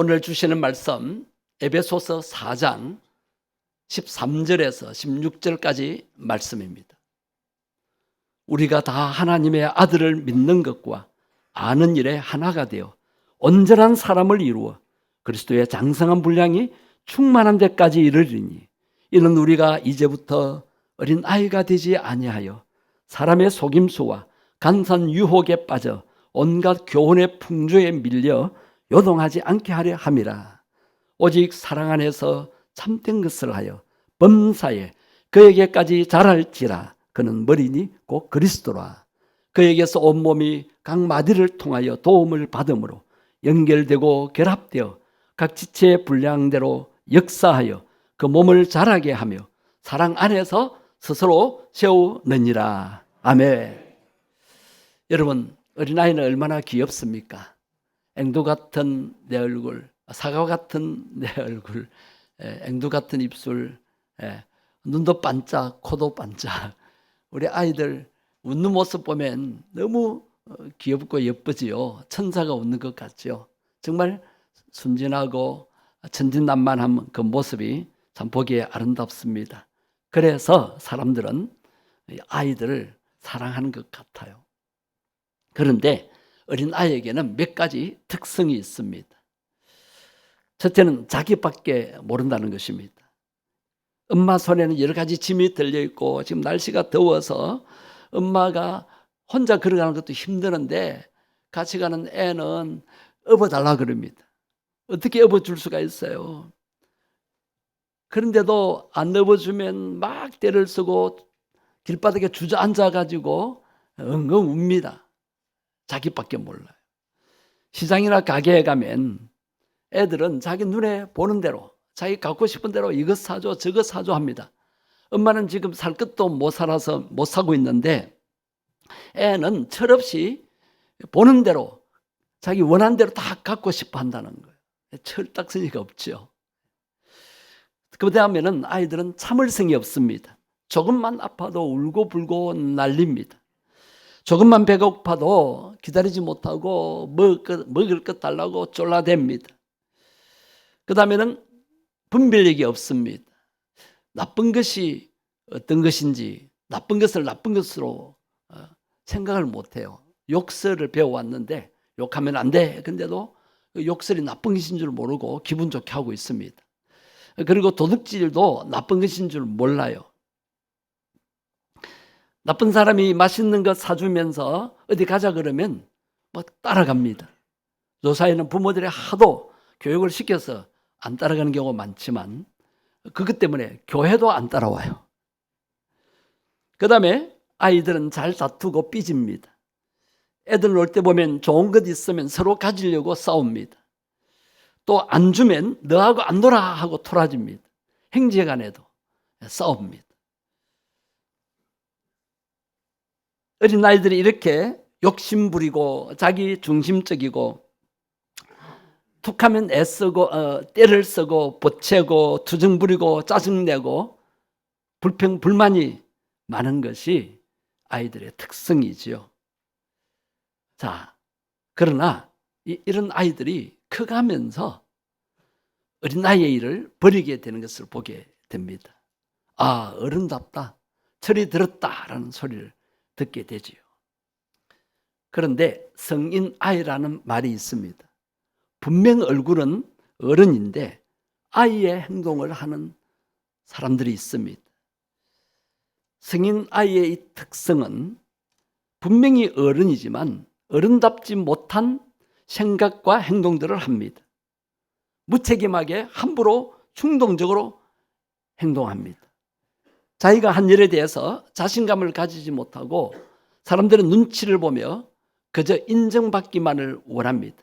오늘 주시는 말씀 에베소서 4장 13절에서 16절까지 말씀입니다. 우리가 다 하나님의 아들을 믿는 것과 아는 일에 하나가 되어 온전한 사람을 이루어 그리스도의 장성한 분량이 충만한 데까지 이르리니 이는 우리가 이제부터 어린 아이가 되지 아니하여 사람의 속임수와 간사한 유혹에 빠져 온갖 교훈의 풍조에 밀려 요동하지 않게 하려 함이라. 오직 사랑 안에서 참된 것을 하여 범사에 그에게까지 자랄지라. 그는 머리니 곧 그리스도라. 그에게서 온몸이 각 마디를 통하여 도움을 받음으로 연결되고 결합되어 각 지체의 분량대로 역사하여 그 몸을 자라게 하며 사랑 안에서 스스로 세우느니라. 아멘. 여러분, 어린아이는 얼마나 귀엽습니까? 앵두 같은 내 얼굴, 사과 같은 내 얼굴, 앵두 같은 입술, 눈도 반짝, 코도 반짝. 우리 아이들 웃는 모습 보면 너무 귀엽고 예쁘지요. 천사가 웃는 것 같죠. 정말 순진하고 천진난만한 그 모습이 참 보기에 아름답습니다. 그래서 사람들은 아이들을 사랑하는 것 같아요. 그런데 어린 아이에게는 몇 가지 특성이 있습니다. 첫째는 자기밖에 모른다는 것입니다. 엄마 손에는 여러 가지 짐이 들려있고 지금 날씨가 더워서 엄마가 혼자 걸어가는 것도 힘드는데 같이 가는 애는 업어달라 그럽니다. 어떻게 업어줄 수가 있어요? 그런데도 안 업어주면 막 떼를 쓰고 길바닥에 주저앉아가지고 엉엉 웁니다. 자기밖에 몰라요. 시장이나 가게에 가면 애들은 자기 눈에 보는 대로 자기 갖고 싶은 대로 이것 사줘 저것 사줘 합니다. 엄마는 지금 살 것도 못 살아서 못 사고 있는데 애는 철없이 보는 대로 자기 원하는 대로 다 갖고 싶어 한다는 거예요. 철딱서니가 없죠. 그 다음에는 아이들은 참을성이 없습니다. 조금만 아파도 울고불고 난립니다. 조금만 배고파도 기다리지 못하고 먹을 것 달라고 쫄라댑니다. 그 다음에는 분별력이 없습니다. 나쁜 것이 어떤 것인지 나쁜 것을 나쁜 것으로 생각을 못해요. 욕설을 배워왔는데 욕하면 안 돼. 근데도 욕설이 나쁜 것인 줄 모르고 기분 좋게 하고 있습니다. 그리고 도둑질도 나쁜 것인 줄 몰라요. 나쁜 사람이 맛있는 것 사주면서 어디 가자 그러면 막 따라갑니다. 요사이는 부모들이 하도 교육을 시켜서 안 따라가는 경우가 많지만 그것 때문에 교회도 안 따라와요. 그 다음에 아이들은 잘 다투고 삐집니다. 애들 놀 때 보면 좋은 것 있으면 서로 가지려고 싸웁니다. 또 안 주면 너하고 안 놀아 하고 토라집니다. 형제간에도 싸웁니다. 어린아이들이 이렇게 욕심부리고 자기 중심적이고 툭하면 애쓰고 때를 쓰고 보채고 투정부리고 짜증내고 불만이 많은 것이 아이들의 특성이지요. 자, 그러나 이런 아이들이 커가면서 어린아이의 일을 버리게 되는 것을 보게 됩니다. 아, 어른답다, 철이 들었다라는 소리를 듣게 되지요. 그런데 성인 아이라는 말이 있습니다. 분명 얼굴은 어른인데 아이의 행동을 하는 사람들이 있습니다. 성인 아이의 이 특성은 분명히 어른이지만 어른답지 못한 생각과 행동들을 합니다. 무책임하게 함부로 충동적으로 행동합니다. 자기가 한 일에 대해서 자신감을 가지지 못하고 사람들의 눈치를 보며 그저 인정받기만을 원합니다.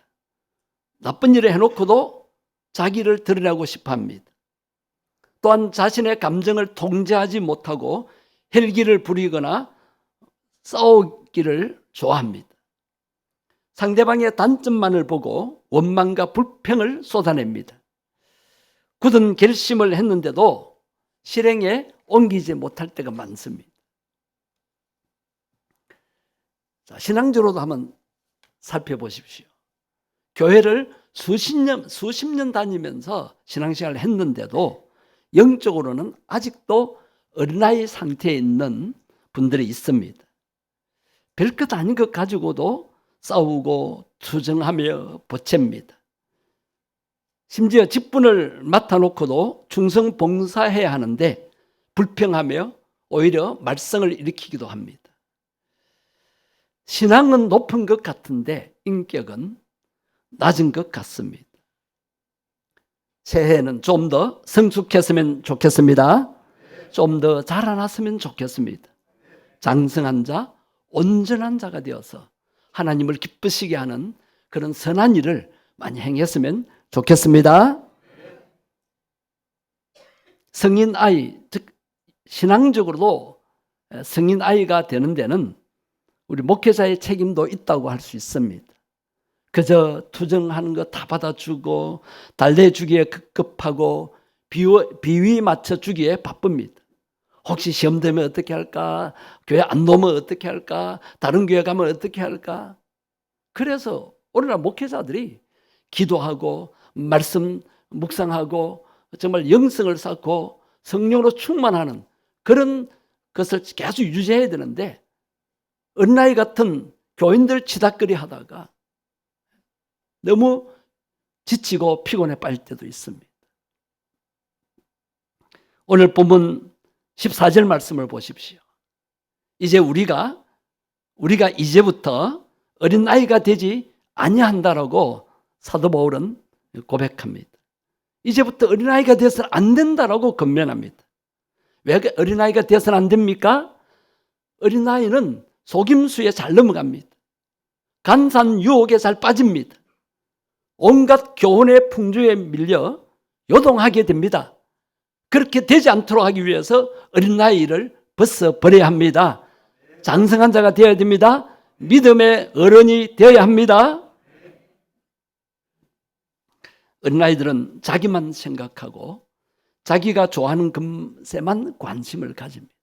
나쁜 일을 해놓고도 자기를 드러내고 싶어 합니다. 또한 자신의 감정을 통제하지 못하고 헬기를 부리거나 싸우기를 좋아합니다. 상대방의 단점만을 보고 원망과 불평을 쏟아냅니다. 굳은 결심을 했는데도 실행에 옮기지 못할 때가 많습니다. 자, 신앙적으로도 한번 살펴보십시오. 교회를 수십 년 다니면서 신앙생활을 했는데도 영적으로는 아직도 어린아이 상태에 있는 분들이 있습니다. 별것 아닌 것 가지고도 싸우고 투정하며 보챕니다. 심지어 직분을 맡아놓고도 충성 봉사해야 하는데 불평하며 오히려 말썽을 일으키기도 합니다. 신앙은 높은 것 같은데 인격은 낮은 것 같습니다. 새해에는 좀 더 성숙했으면 좋겠습니다. 좀 더 자라났으면 좋겠습니다. 장성한 자, 온전한 자가 되어서 하나님을 기쁘시게 하는 그런 선한 일을 많이 행했으면 좋겠습니다. 성인 아이, 즉 신앙적으로도 성인 아이가 되는 데는 우리 목회자의 책임도 있다고 할 수 있습니다. 그저 투정하는 거 다 받아주고 달래주기에 급급하고 비위 맞춰주기에 바쁩니다. 혹시 시험 되면 어떻게 할까? 교회 안 놓으면 어떻게 할까? 다른 교회 가면 어떻게 할까? 그래서 오늘날 목회자들이 기도하고 말씀 묵상하고 정말 영성을 쌓고 성령으로 충만하는 그런 것을 계속 유지해야 되는데 어린아이 같은 교인들 치닥거리 하다가 너무 지치고 피곤해 빠질 때도 있습니다. 오늘 본문 14절 말씀을 보십시오. 이제 우리가 이제부터 어린아이가 되지 아니한다라고 사도 바울은 고백합니다. 이제부터 어린아이가 되어서는 안 된다라고 권면합니다. 왜 어린아이가 되어서는 안 됩니까? 어린아이는 속임수에 잘 넘어갑니다. 간산 유혹에 잘 빠집니다. 온갖 교훈의 풍조에 밀려 요동하게 됩니다. 그렇게 되지 않도록 하기 위해서 어린아이를 벗어버려야 합니다. 장성한 자가 되어야 됩니다. 믿음의 어른이 되어야 합니다. 어린아이들은 자기만 생각하고 자기가 좋아하는 것에만 관심을 가집니다.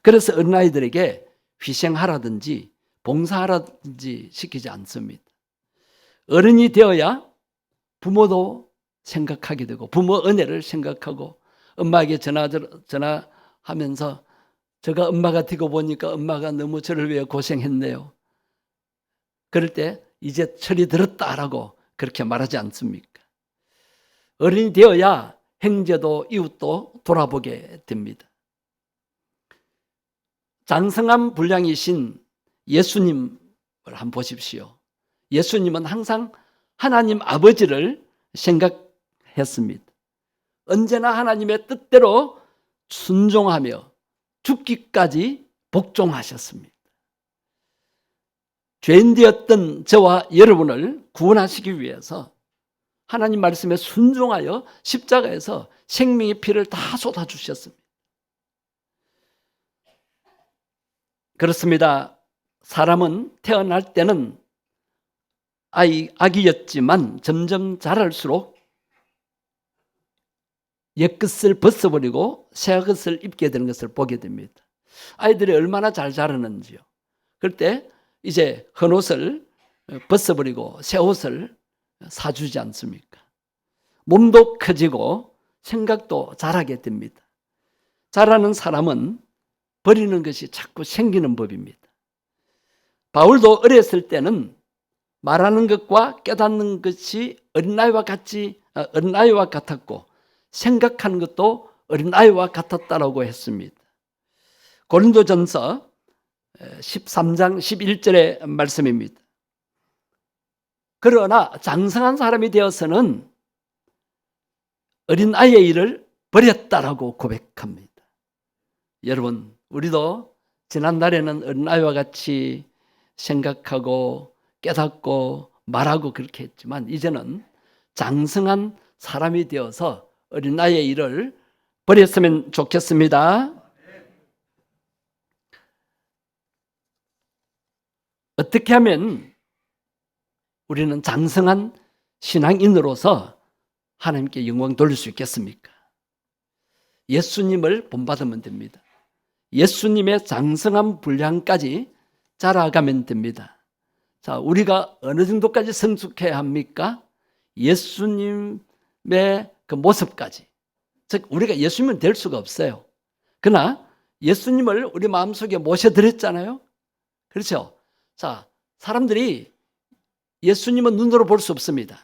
그래서 어린아이들에게 희생하라든지 봉사하라든지 시키지 않습니다. 어른이 되어야 부모도 생각하게 되고 부모 은혜를 생각하고 엄마에게 전화하면서 제가 엄마가 되고 보니까 엄마가 너무 저를 위해 고생했네요. 그럴 때 이제 철이 들었다라고 그렇게 말하지 않습니까? 어른이 되어야 형제도 이웃도 돌아보게 됩니다. 장성한 분량이신 예수님을 한번 보십시오. 예수님은 항상 하나님 아버지를 생각했습니다. 언제나 하나님의 뜻대로 순종하며 죽기까지 복종하셨습니다. 죄인 되었던 저와 여러분을 구원하시기 위해서 하나님 말씀에 순종하여 십자가에서 생명의 피를 다 쏟아주셨습니다. 그렇습니다. 사람은 태어날 때는 아기였지만 점점 자랄수록 옛것을 벗어버리고 새것을 입게 되는 것을 보게 됩니다. 아이들이 얼마나 잘 자라는지요. 그럴 때 이제 헌옷을 벗어버리고 새 옷을 사주지 않습니까? 몸도 커지고 생각도 자라게 됩니다. 자라는 사람은 버리는 것이 자꾸 생기는 법입니다. 바울도 어렸을 때는 말하는 것과 깨닫는 것이 어린아이와 같았고 생각하는 것도 어린아이와 같았다라고 했습니다. 고린도전서 13장 11절의 말씀입니다. 그러나 장성한 사람이 되어서는 어린아이의 일을 버렸다라고 고백합니다. 여러분, 우리도 지난날에는 어린아이와 같이 생각하고 깨닫고 말하고 그렇게 했지만 이제는 장성한 사람이 되어서 어린아이의 일을 버렸으면 좋겠습니다. 어떻게 하면 우리는 장성한 신앙인으로서 하나님께 영광 돌릴 수 있겠습니까? 예수님을 본받으면 됩니다. 예수님의 장성한 분량까지 자라가면 됩니다. 자, 우리가 어느 정도까지 성숙해야 합니까? 예수님의 그 모습까지. 즉, 우리가 예수님은 될 수가 없어요. 그러나 예수님을 우리 마음속에 모셔드렸잖아요. 그렇죠? 자, 사람들이 예수님은 눈으로 볼 수 없습니다.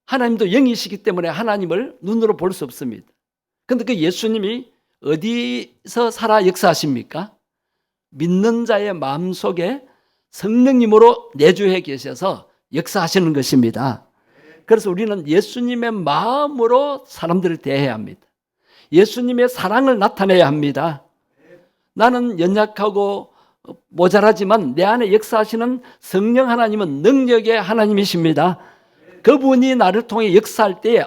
하나님도 영이시기 때문에 하나님을 눈으로 볼 수 없습니다. 그런데 그 예수님이 어디서 살아 역사하십니까? 믿는 자의 마음속에 성령님으로 내주해 계셔서 역사하시는 것입니다. 그래서 우리는 예수님의 마음으로 사람들을 대해야 합니다. 예수님의 사랑을 나타내야 합니다. 나는 연약하고 모자라지만 내 안에 역사하시는 성령 하나님은 능력의 하나님이십니다. 그분이 나를 통해 역사할 때에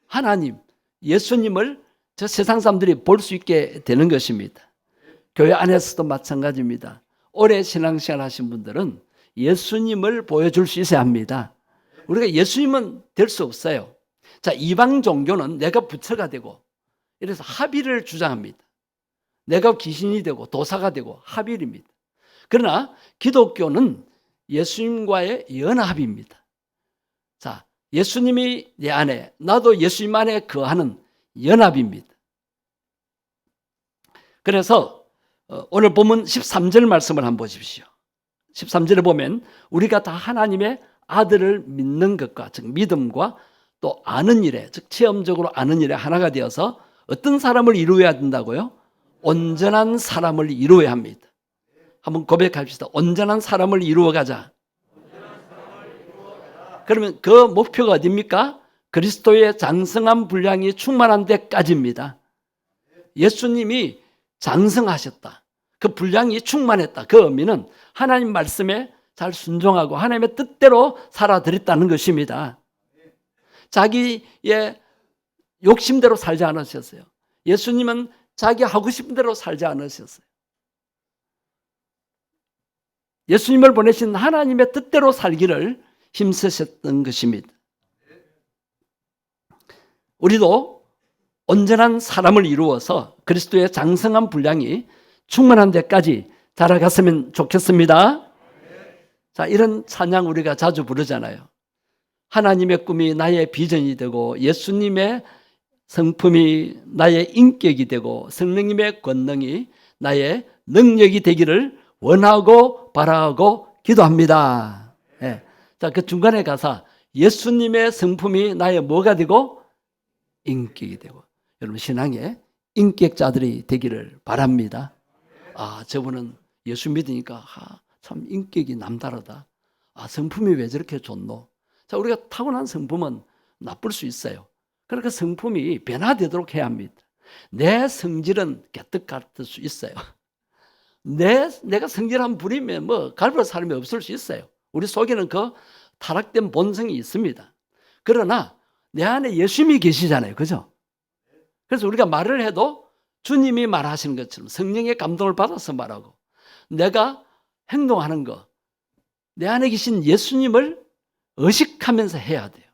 하나님, 예수님을 저 세상 사람들이 볼 수 있게 되는 것입니다. 교회 안에서도 마찬가지입니다. 오래 신앙생활 하신 분들은 예수님을 보여줄 수 있어야 합니다. 우리가 예수님은 될 수 없어요. 자, 이방 종교는 내가 부처가 되고 이래서 합의를 주장합니다. 내가 귀신이 되고 도사가 되고 합일입니다. 그러나 기독교는 예수님과의 연합입니다. 자, 예수님이 내 안에, 나도 예수님 안에 거하는 연합입니다. 그래서 오늘 본문 13절 말씀을 한번 보십시오. 13절에 보면 우리가 다 하나님의 아들을 믿는 것과, 즉 믿음과 또 아는 일에, 즉 체험적으로 아는 일에 하나가 되어서 어떤 사람을 이루어야 된다고요? 온전한 사람을 이루어야 합니다. 한번 고백합시다. 온전한 사람을 이루어가자. 그러면 그 목표가 어디입니까? 그리스도의 장성한 분량이 충만한 데까지입니다. 예수님이 장성하셨다. 그 분량이 충만했다. 그 의미는 하나님 말씀에 잘 순종하고 하나님의 뜻대로 살아드렸다는 것입니다. 자기의 욕심대로 살지 않으셨어요. 예수님은 자기 하고 싶은 대로 살지 않으셨어요. 예수님을 보내신 하나님의 뜻대로 살기를 힘쓰셨던 것입니다. 우리도 온전한 사람을 이루어서 그리스도의 장성한 분량이 충만한 데까지 자라갔으면 좋겠습니다. 자, 이런 찬양 우리가 자주 부르잖아요. 하나님의 꿈이 나의 비전이 되고 예수님의 성품이 나의 인격이 되고 성령님의 권능이 나의 능력이 되기를 원하고 바라고 기도합니다. 네. 자, 그 중간에 가사 예수님의 성품이 나의 뭐가 되고 인격이 되고, 여러분 신앙의 인격자들이 되기를 바랍니다. 저분은 예수 믿으니까 참 인격이 남다르다. 성품이 왜 저렇게 좋노? 자, 우리가 타고난 성품은 나쁠 수 있어요. 그러니까 성품이 변화되도록 해야 합니다. 내 성질은 깨끗 같을 수 있어요. 내가 성질한 부리면 갈볼 사람이 없을 수 있어요. 우리 속에는 그 타락된 본성이 있습니다. 그러나 내 안에 예수님이 계시잖아요. 그죠? 그래서 우리가 말을 해도 주님이 말하시는 것처럼 성령의 감동을 받아서 말하고, 내가 행동하는 거, 내 안에 계신 예수님을 의식하면서 해야 돼요.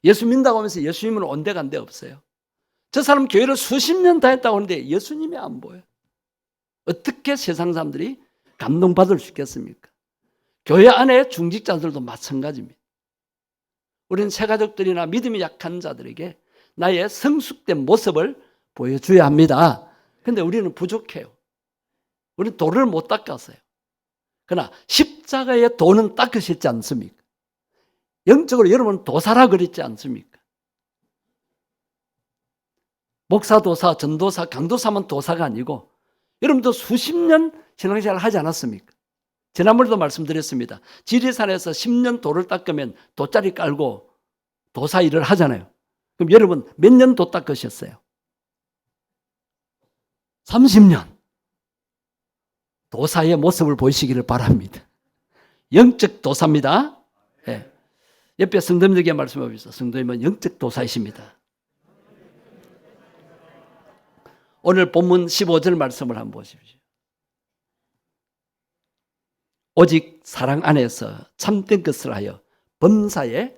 예수 믿는다고 하면서 예수님은 온데간데 없어요. 저 사람 교회를 수십 년 다녔다고 하는데 예수님이 안 보여요. 어떻게 세상 사람들이 감동받을 수 있겠습니까? 교회 안에 중직자들도 마찬가지입니다. 우리는 새가족들이나 믿음이 약한 자들에게 나의 성숙된 모습을 보여줘야 합니다. 그런데 우리는 부족해요. 우리는 도를 못 닦았어요. 그러나 십자가의 도는 닦으셨지 않습니까? 영적으로 여러분 도사라 그랬지 않습니까? 목사, 도사, 전도사, 강도사만 도사가 아니고 여러분도 수십 년 신앙생활을 하지 않았습니까? 지난번에도 말씀드렸습니다. 지리산에서 10년 도를 닦으면 돗자리 깔고 도사 일을 하잖아요. 그럼 여러분 몇 년 도 닦으셨어요? 30년. 도사의 모습을 보이시기를 바랍니다. 영적 도사입니다. 네. 옆에 성도님들에게 말씀해 주세요. 성도님은 영적 도사이십니다. 오늘 본문 15절 말씀을 한번 보십시오. 오직 사랑 안에서 참된 것을 하여 범사에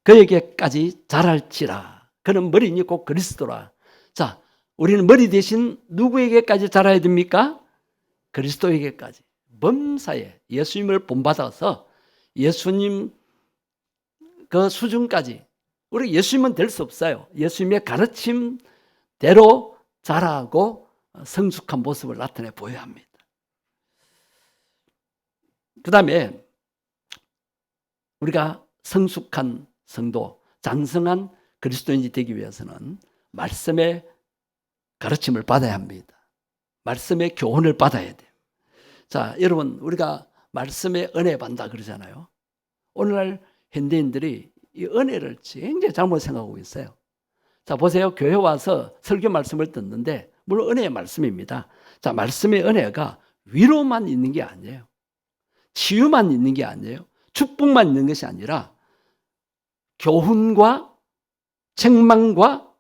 그에게까지 자랄지라. 그는 머리니 곧 그리스도라. 자, 우리는 머리 대신 누구에게까지 자라야 됩니까? 그리스도에게까지. 범사에 예수님을 본받아서 예수님 그 수준까지, 우리 예수님은 될 수 없어요. 예수님의 가르침대로 자라고 성숙한 모습을 나타내 보여야 합니다. 그 다음에 우리가 성숙한 성도, 장성한 그리스도인이 되기 위해서는 말씀의 가르침을 받아야 합니다. 말씀의 교훈을 받아야 돼요. 자, 여러분, 우리가 말씀의 은혜 받는다 그러잖아요. 오늘날 현대인들이 이 은혜를 굉장히 잘못 생각하고 있어요. 자, 보세요. 교회 와서 설교 말씀을 듣는데, 물론 은혜의 말씀입니다. 자, 말씀의 은혜가 위로만 있는 게 아니에요. 치유만 있는 게 아니에요. 축복만 있는 것이 아니라 교훈과 책망과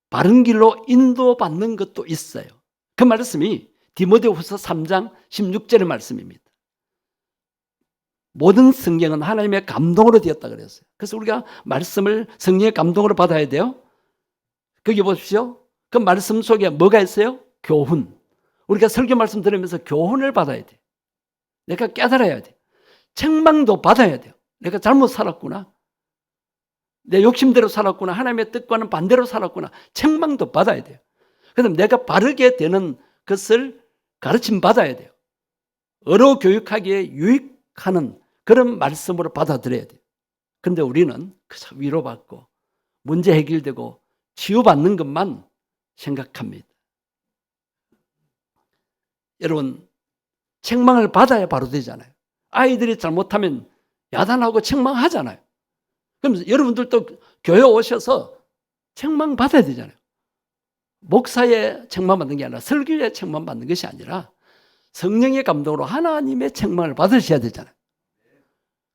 바른 길로 인도받는 것도 있어요. 그 말씀이 디모데후서 3장 16절의 말씀입니다. 모든 성경은 하나님의 감동으로 되었다 그랬어요. 그래서 우리가 말씀을 성령의 감동으로 받아야 돼요. 거기 보십시오. 그 말씀 속에 뭐가 있어요? 교훈. 우리가 설교 말씀 들으면서 교훈을 받아야 돼요. 내가 깨달아야 돼요. 책망도 받아야 돼요. 내가 잘못 살았구나. 내 욕심대로 살았구나. 하나님의 뜻과는 반대로 살았구나. 책망도 받아야 돼요. 그래서 내가 바르게 되는 것을 가르침 받아야 돼요. 어로 교육하기에 유익하는 그런 말씀으로 받아들여야 돼요. 그런데 우리는 그저 위로받고 문제 해결되고 치유받는 것만 생각합니다. 여러분, 책망을 받아야 바로 되잖아요. 아이들이 잘못하면 야단하고 책망하잖아요. 그럼 여러분들도 교회 오셔서 책망 받아야 되잖아요. 목사의 책망 받는 게 아니라 설교의 책망 받는 것이 아니라 성령의 감동으로 하나님의 책망을 받으셔야 되잖아요.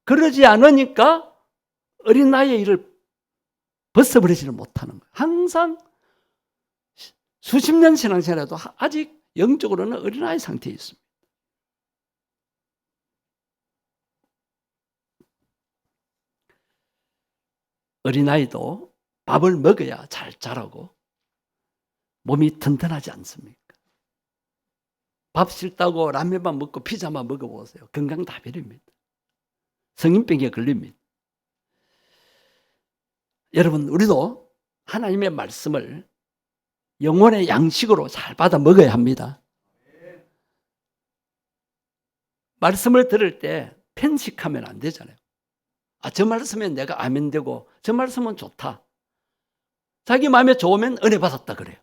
그러지 않으니까 어린아이의 일을 벗어버리지를 못하는 거예요. 항상 수십 년 신앙생활에도 아직 영적으로는 어린아이 상태에 있습니다. 어린아이도 밥을 먹어야 잘 자라고 몸이 튼튼하지 않습니까? 밥 싫다고 라면만 먹고 피자만 먹어보세요. 건강 다 버립니다. 성인병에 걸립니다. 여러분, 우리도 하나님의 말씀을 영혼의 양식으로 잘 받아 먹어야 합니다. 말씀을 들을 때 편식하면 안 되잖아요. 저 말씀은 내가 아멘 되고 저 말씀은 좋다. 자기 마음에 좋으면 은혜 받았다 그래요.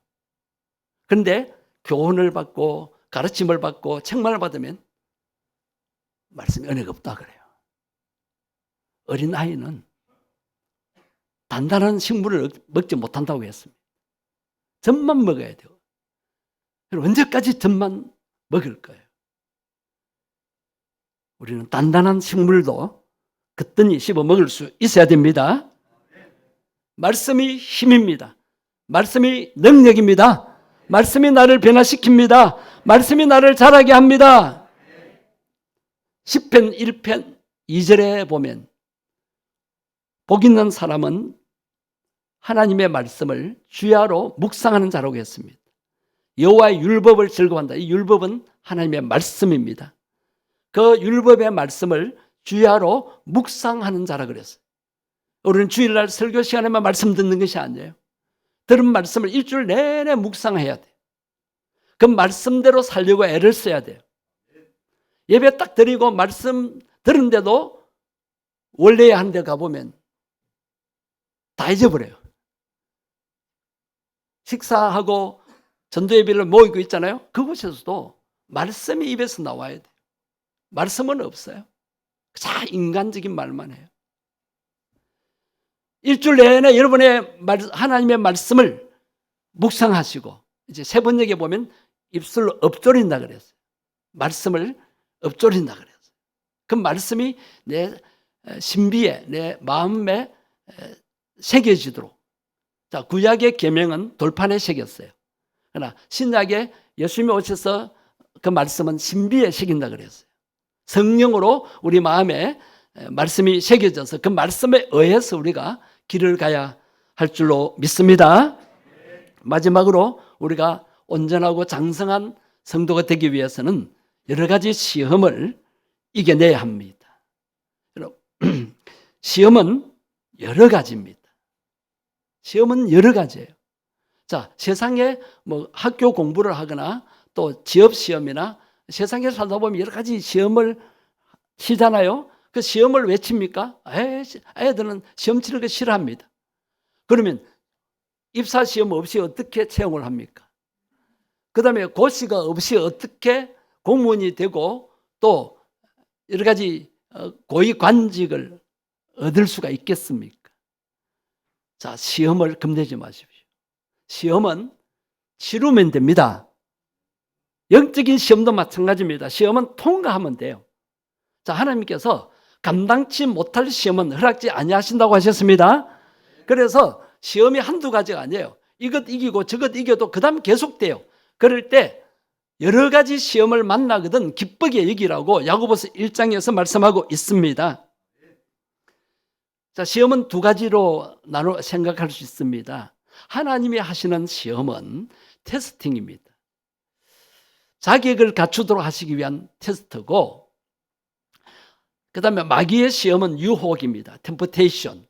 그런데 교훈을 받고 가르침을 받고 책망을 받으면 말씀이 은혜가 없다 그래요. 어린아이는 단단한 식물을 먹지 못한다고 했습니다. 젖만 먹어야 돼요. 언제까지 젖만 먹을 거예요? 우리는 단단한 식물도 그때니 씹어 먹을 수 있어야 됩니다. 말씀이 힘입니다. 말씀이 능력입니다. 말씀이 나를 변화시킵니다. 말씀이 나를 자라게 합니다. 시편 1편 2절에 보면 복 있는 사람은 하나님의 말씀을 주야로 묵상하는 자라고 했습니다. 여호와의 율법을 즐거워한다. 이 율법은 하나님의 말씀입니다. 그 율법의 말씀을 주야로 묵상하는 자라 그랬어요. 우리는 주일날 설교 시간에만 말씀 듣는 것이 아니에요. 들은 말씀을 일주일 내내 묵상해야 돼요. 그 말씀대로 살려고 애를 써야 돼요. 예배 딱 드리고 말씀 들은데도 원래 하는 데 가보면 다 잊어버려요. 식사하고 전도 예배를 모이고 있잖아요. 그곳에서도 말씀이 입에서 나와야 돼요. 말씀은 없어요. 자, 인간적인 말만 해요. 일주일 내내 여러분의 하나님의 말씀을 묵상하시고, 이제 세 번역에 보면 입술로 읊조린다 그랬어요. 말씀을 읊조린다 그랬어요. 그 말씀이 내 신비에, 내 마음에 새겨지도록. 자, 구약의 계명은 돌판에 새겼어요. 그러나 신약에 예수님이 오셔서 그 말씀은 신비에 새긴다 그랬어요. 성령으로 우리 마음에 말씀이 새겨져서 그 말씀에 의해서 우리가 길을 가야 할 줄로 믿습니다. 마지막으로 우리가 온전하고 장성한 성도가 되기 위해서는 여러 가지 시험을 이겨내야 합니다. 시험은 여러 가지입니다. 시험은 여러 가지예요. 자, 세상에 뭐 학교 공부를 하거나 또 취업 시험이나 세상에 살다 보면 여러 가지 시험을 치잖아요. 그 시험을 왜 칩니까? 애들은 시험 치는 거 싫어합니다. 그러면 입사 시험 없이 어떻게 채용을 합니까? 그 다음에 고시가 없이 어떻게 공무원이 되고 또 여러 가지 고위 관직을 얻을 수가 있겠습니까? 자, 시험을 겁내지 마십시오. 시험은 치르면 됩니다. 영적인 시험도 마찬가지입니다. 시험은 통과하면 돼요. 자, 하나님께서 감당치 못할 시험은 허락지 아니하신다고 하셨습니다. 그래서 시험이 한두 가지가 아니에요. 이것 이기고 저것 이겨도 그 다음 계속돼요. 그럴 때 여러 가지 시험을 만나거든 기쁘게 여기라고 야고보서 1장에서 말씀하고 있습니다. 자, 시험은 두 가지로 나눠 생각할 수 있습니다. 하나님이 하시는 시험은 테스팅입니다. 자격을 갖추도록 하시기 위한 테스트고, 그 다음에 마귀의 시험은 유혹입니다. 템프테이션.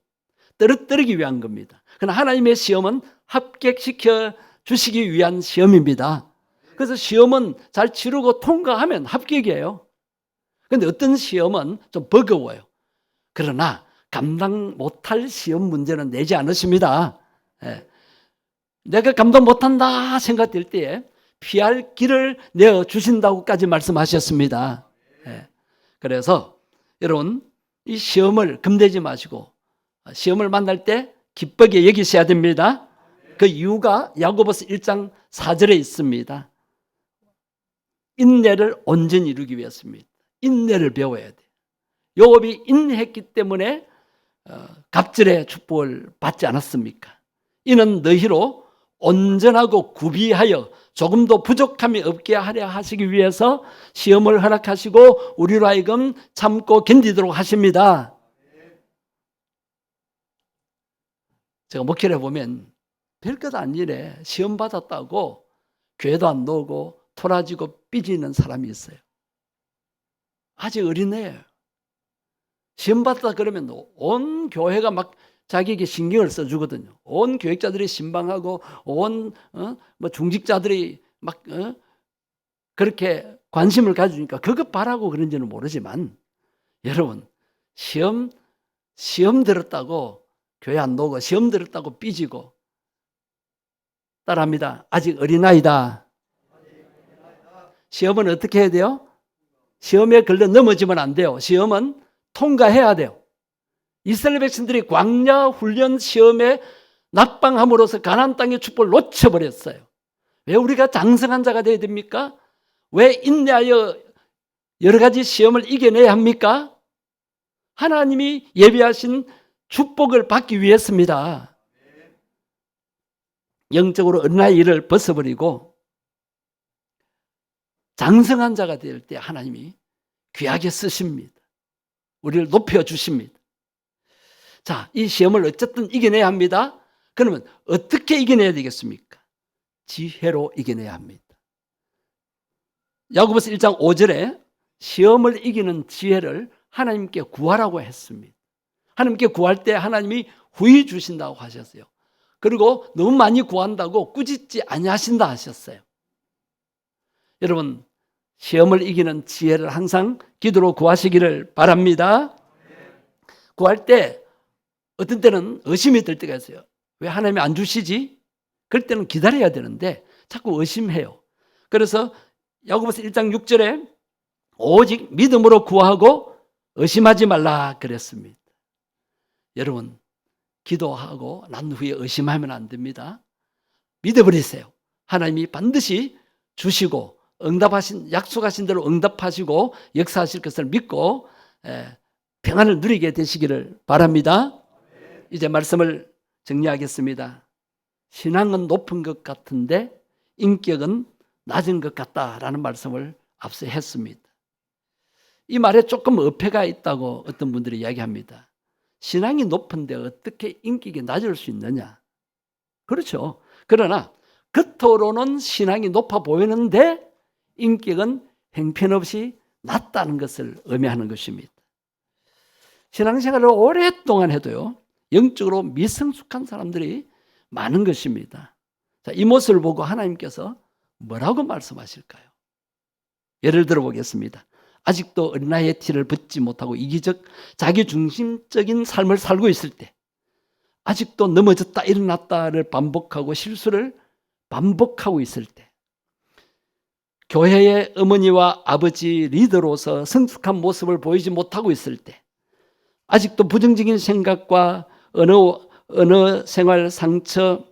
떨어뜨리기 위한 겁니다. 그러나 하나님의 시험은 합격시켜 주시기 위한 시험입니다. 그래서 시험은 잘 치르고 통과하면 합격이에요. 그런데 어떤 시험은 좀 버거워요. 그러나 감당 못할 시험 문제는 내지 않으십니다. 내가 감당 못한다 생각될 때에 피할 길을 내어주신다고까지 말씀하셨습니다. 그래서 여러분, 이 시험을 겁내지 마시고 시험을 만날 때 기쁘게 여기셔야 됩니다. 그 이유가 야고보서 1장 4절에 있습니다. 인내를 온전히 이루기 위해서입니다. 인내를 배워야 돼요. 요업이 인내했기 때문에 갑절의 축복을 받지 않았습니까? 이는 너희로 온전하고 구비하여 조금도 부족함이 없게 하려 하시기 위해서 시험을 허락하시고 우리로 하여금 참고 견디도록 하십니다. 제가 목회를 해보면 별것 아니래 시험 받았다고 교회도 안 나오고 토라지고 삐지는 사람이 있어요. 아직 어린애예요. 시험 받았다 그러면 온 교회가 막 자기에게 신경을 써주거든요. 온 교육자들이 신방하고 온 중직자들이 막 그렇게 관심을 가지니까 그것 바라고 그런지는 모르지만, 여러분, 시험 들었다고 교회 안 나오고 시험 들었다고 삐지고, 따라합니다. 아직 어린아이다. 시험은 어떻게 해야 돼요? 시험에 걸려 넘어지면 안 돼요. 시험은 통과해야 돼요. 이스라엘 백성들이 광야 훈련 시험에 낙방함으로써 가나안 땅의 축복을 놓쳐버렸어요. 왜 우리가 장성한 자가 되어야 됩니까? 왜 인내하여 여러 가지 시험을 이겨내야 합니까? 하나님이 예비하신 축복을 받기 위해서입니다. 영적으로 어린아이 일을 벗어버리고 장성한 자가 될 때 하나님이 귀하게 쓰십니다. 우리를 높여주십니다. 자, 이 시험을 어쨌든 이겨내야 합니다. 그러면 어떻게 이겨내야 되겠습니까? 지혜로 이겨내야 합니다. 야고보서 1장 5절에 시험을 이기는 지혜를 하나님께 구하라고 했습니다. 하나님께 구할 때 하나님이 후히 주신다고 하셨어요. 그리고 너무 많이 구한다고 꾸짖지 아니하신다 하셨어요. 여러분, 시험을 이기는 지혜를 항상 기도로 구하시기를 바랍니다. 구할 때 어떤 때는 의심이 들 때가 있어요. 왜 하나님이 안 주시지? 그럴 때는 기다려야 되는데 자꾸 의심해요. 그래서 야고보서 1장 6절에 오직 믿음으로 구하고 의심하지 말라 그랬습니다. 여러분, 기도하고 난 후에 의심하면 안 됩니다. 믿어버리세요. 하나님이 반드시 주시고 약속하신 대로 응답하시고 역사하실 것을 믿고 평안을 누리게 되시기를 바랍니다. 이제 말씀을 정리하겠습니다. 신앙은 높은 것 같은데 인격은 낮은 것 같다라는 말씀을 앞서 했습니다. 이 말에 조금 어폐가 있다고 어떤 분들이 이야기합니다. 신앙이 높은데 어떻게 인격이 낮을 수 있느냐? 그렇죠. 그러나 겉으로는 신앙이 높아 보이는데 인격은 형편없이 낮다는 것을 의미하는 것입니다. 신앙생활을 오랫동안 해도요, 영적으로 미성숙한 사람들이 많은 것입니다. 자, 이 모습을 보고 하나님께서 뭐라고 말씀하실까요? 예를 들어 보겠습니다. 아직도 어린아이의 티를 벗지 못하고 이기적, 자기중심적인 삶을 살고 있을 때, 아직도 넘어졌다 일어났다를 반복하고 실수를 반복하고 있을 때, 교회의 어머니와 아버지 리더로서 성숙한 모습을 보이지 못하고 있을 때, 아직도 부정적인 생각과 언어 생활 상처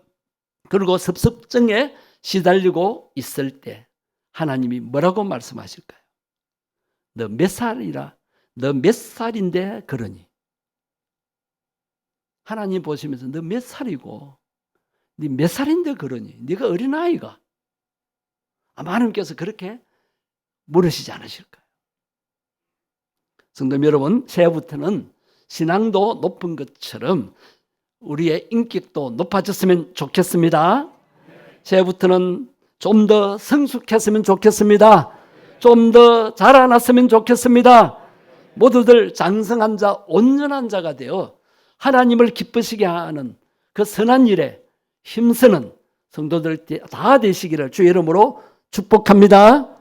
그리고 섭섭증에 시달리고 있을 때 하나님이 뭐라고 말씀하실까요? 너 몇 살이라? 너 몇 살인데 그러니? 하나님 보시면서 너 몇 살이고 네 몇 살인데 그러니? 네가 어린아이가. 아마 하나님께서 그렇게 물으시지 않으실까요? 성도 여러분, 새해부터는 신앙도 높은 것처럼 우리의 인격도 높아졌으면 좋겠습니다. 새해부터는 좀 더 성숙했으면 좋겠습니다. 좀 더 자라났으면 좋겠습니다. 모두들 장성한 자, 온전한 자가 되어 하나님을 기쁘시게 하는 그 선한 일에 힘쓰는 성도들 다 되시기를 주의 이름으로 축복합니다.